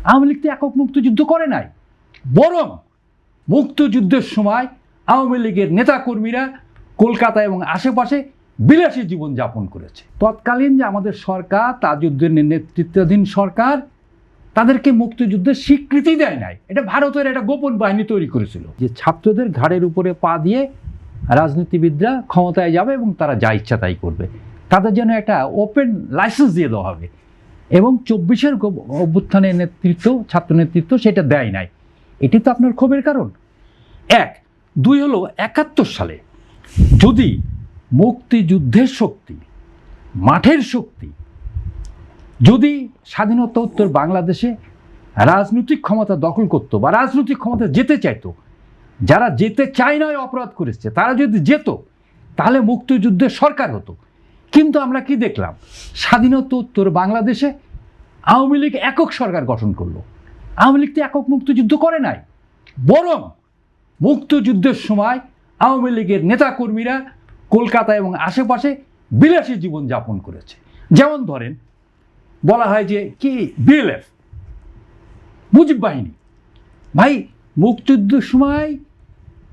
আওয়ামী লীগ তো একক মুক্তিযুদ্ধ করে নাই, বরং মুক্তিযুদ্ধের সময় আওয়ামী লীগের নেতাকর্মীরা কলকাতা এবং আশেপাশে বিলাসী জীবন যাপন করেছে। তৎকালীন যে আমাদের সরকার, তাজউদ্দিনের নেতৃত্বাধীন সরকার, তাদেরকে মুক্তিযুদ্ধের স্বীকৃতি দেয় নাই। এটা ভারতের একটা গোপন বাহিনী তৈরি করেছিল, যে ছাত্রদের ঘাড়ের উপরে পা দিয়ে রাজনীতিবিদরা ক্ষমতায় যাবে এবং তারা যা ইচ্ছা তাই করবে, তাদের জন্য একটা ওপেন লাইসেন্স দিয়ে দেওয়া হবে। এবং 24-এর অভ্যুত্থানের নেতৃত্ব, ছাত্র নেতৃত্ব সেটা দেয় নাই। এটি তো আপনার ক্ষোভের কারণ। 1, 2 হলো 71 সালে যদি মুক্তিযুদ্ধের শক্তি, মাঠের শক্তি, যদি স্বাধীনতোত্তর বাংলাদেশে রাজনৈতিক ক্ষমতা দখল করতো বা রাজনৈতিক ক্ষমতা যেতে চাইতো, যারা যেতে চায় নয় অপরাধ করেছে, তারা যদি যেত, তাহলে মুক্তিযুদ্ধের সরকার হতো। কিন্তু আমরা কি দেখলাম? স্বাধীনতোত্তর বাংলাদেশে আওয়ামী লীগ একক সরকার গঠন করলো। আওয়ামী লীগ তো একক মুক্তিযুদ্ধ করে নাই, বরং মুক্তিযুদ্ধের সময় আওয়ামী লীগের নেতাকর্মীরা কলকাতা এবং আশেপাশে বিলাসী জীবন যাপন করেছে। যেমন ধরেন, বলা হয় যে কি বিএলএফ, মুজিব বাহিনী। ভাই, মুক্তিযুদ্ধের সময়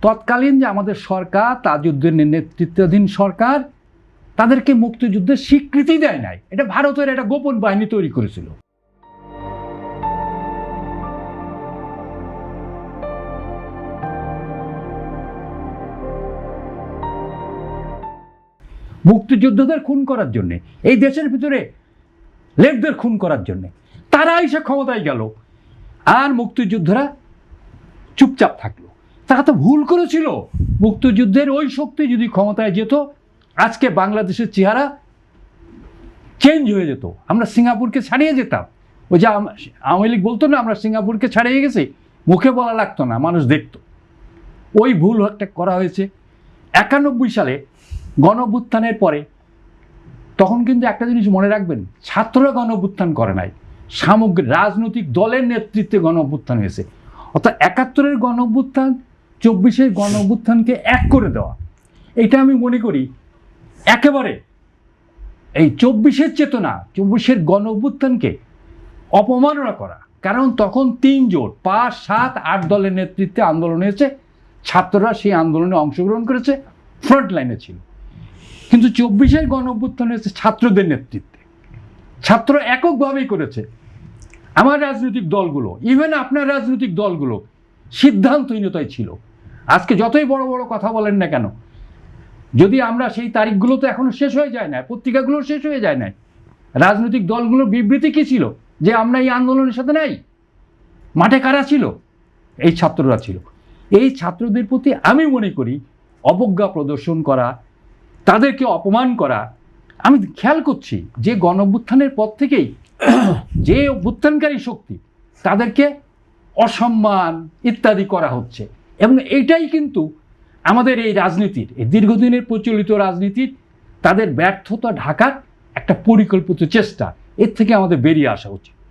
তৎকালীন যে আমাদের সরকার, তাজউদ্দিনের নেতৃত্বাধীন সরকার, তাদেরকে মুক্তিযুদ্ধের স্বীকৃতি দেয় নাই। এটা ভারতের একটা গোপন বাহিনী তৈরি করেছিল। মুক্তিযোদ্ধাদের খুন করার জন্যে, এই দেশের ভিতরে লেকদের খুন করার জন্যে তারা এসে ক্ষমতায় গেল, আর মুক্তিযোদ্ধারা চুপচাপ থাকলো। তারা তো ভুল করেছিল। মুক্তিযুদ্ধের ওই শক্তি যদি ক্ষমতায় যেত, আজকে বাংলাদেশের চেহারা চেঞ্জ হয়ে যেত। আমরা সিঙ্গাপুরকে ছাড়িয়ে যেতাম। ওই যে আওয়ামী লীগ বলতো না, আমরা সিঙ্গাপুরকে ছাড়িয়ে গেছি, মুখে বলা লাগতো না, মানুষ দেখত। ওই ভুল একটা করা হয়েছে। 91 সালে গণঅভ্যুত্থানের পরে, তখন কিন্তু একটা জিনিস মনে রাখবেন, ছাত্ররা গণঅভ্যুত্থান করে নাই, সামগ্রিক রাজনৈতিক দলের নেতৃত্বে গণঅভ্যুত্থান হয়েছে। অর্থাৎ 71-এর গণঅভ্যুত্থান 24-এর গণঅভ্যুত্থানকে এক করে দেওয়া, এটা আমি মনে করি একেবারে এই 24-এর চেতনা, 24-এর গণঅভ্যুত্থানকে অপমাননা করা। কারণ তখন 3 জোট, 5, 7, 8 দলের নেতৃত্বে আন্দোলন হয়েছে, ছাত্ররা সেই আন্দোলনে অংশগ্রহণ করেছে, ফ্রন্ট লাইনে ছিল। কিন্তু 24-এর গণঅভ্যুত্থান হয়েছে ছাত্রদের নেতৃত্বে, ছাত্র এককভাবেই করেছে। আমার রাজনৈতিক দলগুলো, ইভেন আপনার রাজনৈতিক দলগুলো সিদ্ধান্তহীনতায় ছিল। আজকে যতই বড় বড় কথা বলেন না কেন, যদি আমরা সেই তারিখগুলো তো এখনো শেষ হয়ে যায় না, পত্রিকাগুলো শেষ হয়ে যায় না, রাজনৈতিক দলগুলোর বিবৃতি কী ছিল? যে আমরা এই আন্দোলনের সাথে নাই। মাঠে কারা ছিল? এই ছাত্ররা ছিল। এই ছাত্রদের প্রতি আমি মনে করি অবজ্ঞা প্রদর্শন করা, তাদেরকে অপমান করা। আমি খেয়াল করছি যে গণঅভ্যুত্থানের পর থেকেই যে অভ্যুত্থানকারী শক্তি, তাদেরকে অসম্মান ইত্যাদি করা হচ্ছে। এবং এইটাই কিন্তু আমাদের এই রাজনীতির, এই দীর্ঘদিনের প্রচলিত রাজনীতির তাদের ব্যর্থতা ঢাকার একটা পরিকল্পিত চেষ্টা। এর থেকে আমাদের বেরিয়ে আসা উচিত।